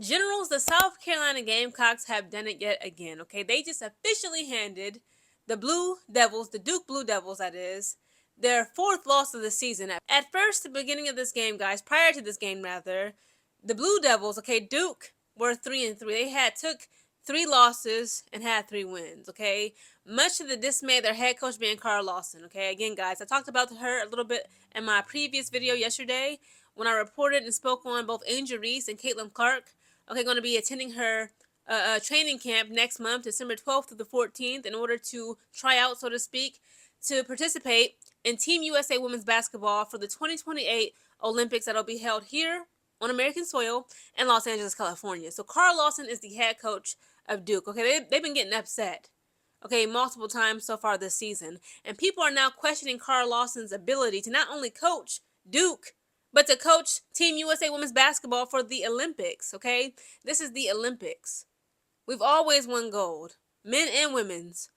Generals, the South Carolina Gamecocks have done it yet again, okay? They just officially handed the Blue Devils, the Duke Blue Devils that is, their fourth loss of the season. At first, the beginning of this game, guys, prior to this game rather, the Blue Devils, okay, Duke were 3-3. They took 3 losses and had 3 wins, okay? Much to the dismay of their head coach being Kara Lawson, okay? Again, guys, I talked about her a little bit in my previous video yesterday when I reported and spoke on both Angel Reese and Caitlin Clark, okay, going to be attending her training camp next month, December 12th through the 14th, in order to try out, so to speak, to participate in Team USA Women's Basketball for the 2028 Olympics that'll be held here on American soil in Los Angeles, California. So Kara Lawson is the head coach of Duke. Okay, they've been getting upset, okay, multiple times so far this season. And people are now questioning Kara Lawson's ability to not only coach Duke, but to coach Team USA Women's Basketball for the Olympics, okay? This is the Olympics. We've always won gold. Men and women's.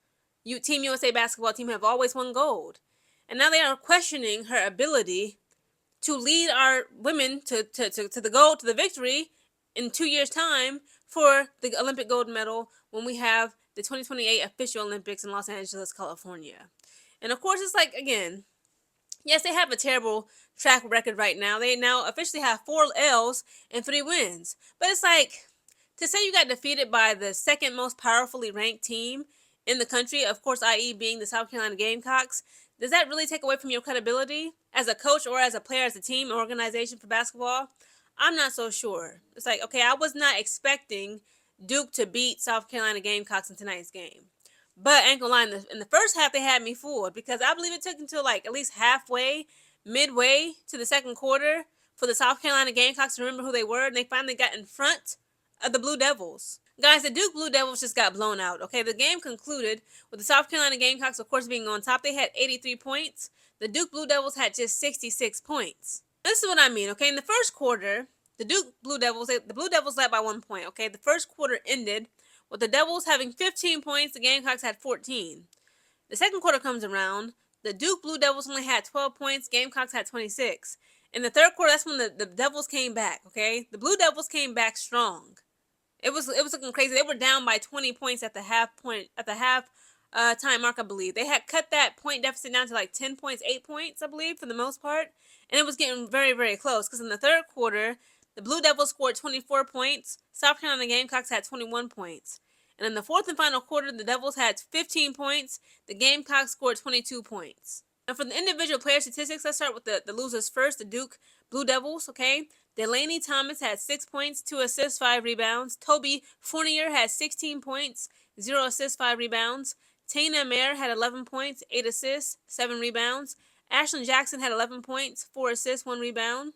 Team USA basketball team have always won gold. And now they are questioning her ability to lead our women to the goal, to the victory in 2 years' time for the Olympic gold medal when we have the 2028 official Olympics in Los Angeles, California. And of course, it's like, again, yes, they have a terrible track record right now. They now officially have 4 L's and 3 wins. But it's like, to say you got defeated by the second most powerfully ranked team in the country, of course, i.e. being the South Carolina Gamecocks, does that really take away from your credibility as a coach or as a player, as a team, or organization for basketball? I'm not so sure. It's like, okay, I was not expecting Duke to beat South Carolina Gamecocks in tonight's game. But ain't gonna lie, in the first half, they had me fooled because I believe it took until like at least midway to the second quarter for the South Carolina Gamecocks to remember who they were, and they finally got in front of the Blue Devils. Guys, the Duke Blue Devils just got blown out, okay? The game concluded with the South Carolina Gamecocks, of course, being on top. They had 83 points. The Duke Blue Devils had just 66 points. This is what I mean, okay? In the first quarter, the Blue Devils led by 1 point, okay? The first quarter ended with the Devils having 15 points. The Gamecocks had 14. The second quarter comes around. The Duke Blue Devils only had 12 points. Gamecocks had 26. In the third quarter, that's when the Devils came back, okay? The Blue Devils came back strong. It was looking crazy. They were down by 20 points at the half time mark, I believe. They had cut that point deficit down to like 10 points, 8 points, I believe, for the most part. And it was getting very, very close because in the third quarter, the Blue Devils scored 24 points. South Carolina Gamecocks had 21 points. And in the fourth and final quarter, the Devils had 15 points. The Gamecocks scored 22 points. And for the individual player statistics, let's start with the losers first, the Duke Blue Devils, okay? Delaney Thomas had 6 points, 2 assists, 5 rebounds. Toby Fournier had 16 points, 0 assists, 5 rebounds. Tana Mayer had 11 points, 8 assists, 7 rebounds. Ashlyn Jackson had 11 points, 4 assists, 1 rebound.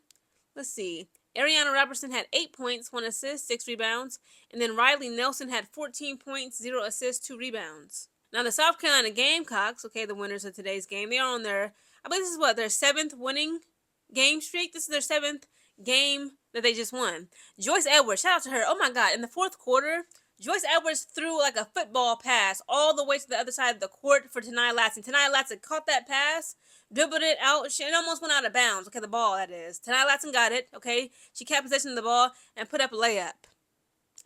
Let's see. Ariana Robertson had 8 points, 1 assist, 6 rebounds. And then Riley Nelson had 14 points, 0 assists, 2 rebounds. Now the South Carolina Gamecocks, okay, the winners of today's game, they are on their, I believe this is their 7th winning game streak. This is their 7th game that they just won. Joyce Edwards, shout out to her. Oh my God, in the fourth quarter, Joyce Edwards threw like a football pass all the way to the other side of the court for Taniyah Latson. Taniyah Latson caught that pass, dribbled it out. It almost went out of bounds. Okay, the ball, that is. Taniyah Latson got it, okay? She kept possession of the ball and put up a layup.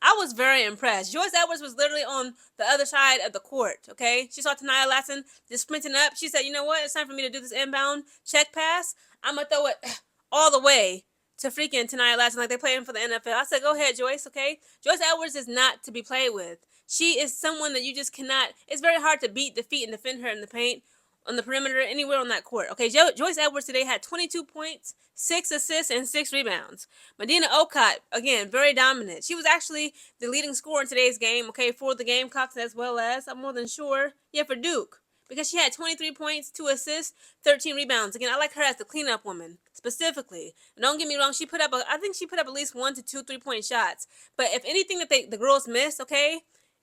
I was very impressed. Joyce Edwards was literally on the other side of the court, okay? She saw Taniyah Latson just sprinting up. She said, you know what? It's time for me to do this inbound check pass. I'm going to throw it all the way to freaking Taniyah Latson like they're playing for the NFL. I said, go ahead, Joyce, okay? Joyce Edwards is not to be played with. She is someone that you just cannot, it's very hard to defeat and defend her in the paint, on the perimeter, anywhere on that court. Okay, Joyce Edwards today had 22 points, 6 assists, and 6 rebounds. Medina Okot, again, very dominant. She was actually the leading scorer in today's game, okay, for the Gamecocks as well as, I'm more than sure, for Duke. Because she had 23 points, 2 assists, 13 rebounds. Again, I like her as the cleanup woman, specifically. And don't get me wrong, I think she put up at least 1 to 2 3-point shots. But if anything that the girls missed, okay,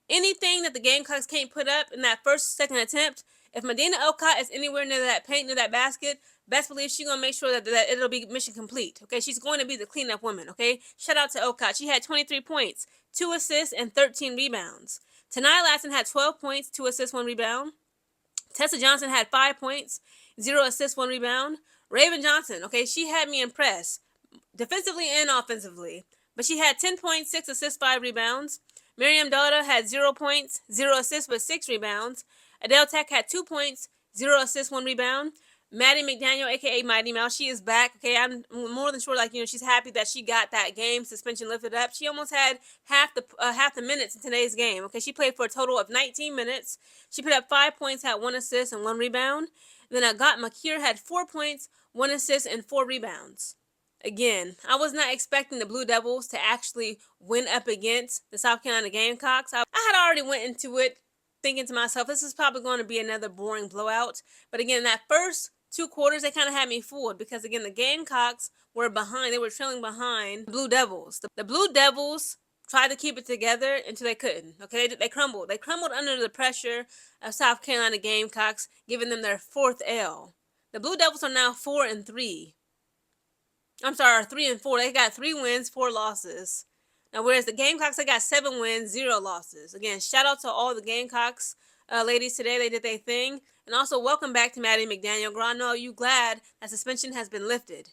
anything that the Gamecocks can't put up in that second attempt, if Medina Okot is anywhere near that paint, near that basket, best believe she's going to make sure that it'll be mission complete. Okay, she's going to be the cleanup woman. Okay, shout out to Okot. She had 23 points, 2 assists, and 13 rebounds. Taniyah Latson had 12 points, 2 assists, 1 rebound. Tessa Johnson had 5 points, 0 assists, 1 rebound. Raven Johnson, okay, she had me impressed, defensively and offensively. but she had 10 points, 6 assists, 5 rebounds. Miriam Daughter had 0 points, 0 assists, but 6 rebounds. Adele Tech had 2 points, 0 assists, 1 rebound. Maddy McDaniel, aka Mighty Mouse, she is back. Okay, I'm more than sure, she's happy that she got that game suspension lifted up. She almost had half the minutes in today's game. Okay, she played for a total of 19 minutes. She put up 5 points, had 1 assist and 1 rebound. And then Agat Makir had 4 points, 1 assist, and 4 rebounds. Again, I was not expecting the Blue Devils to actually win up against the South Carolina Gamecocks. I had already went into it thinking to myself, this is probably going to be another boring blowout. But again, that first 2 quarters, they kind of had me fooled because, again, the Gamecocks were behind. They were trailing behind the Blue Devils. The Blue Devils tried to keep it together until they couldn't. Okay, they crumbled. They crumbled under the pressure of South Carolina Gamecocks, giving them their 4th L. The Blue Devils are now 4-3. I'm sorry, 3-4. They got 3 wins, 4 losses. Now, whereas the Gamecocks, they got 7 wins, 0 losses. Again, shout out to all the Gamecocks ladies today. They did their thing. And also, welcome back to Maddy McDaniel. Girl, I know you glad that suspension has been lifted.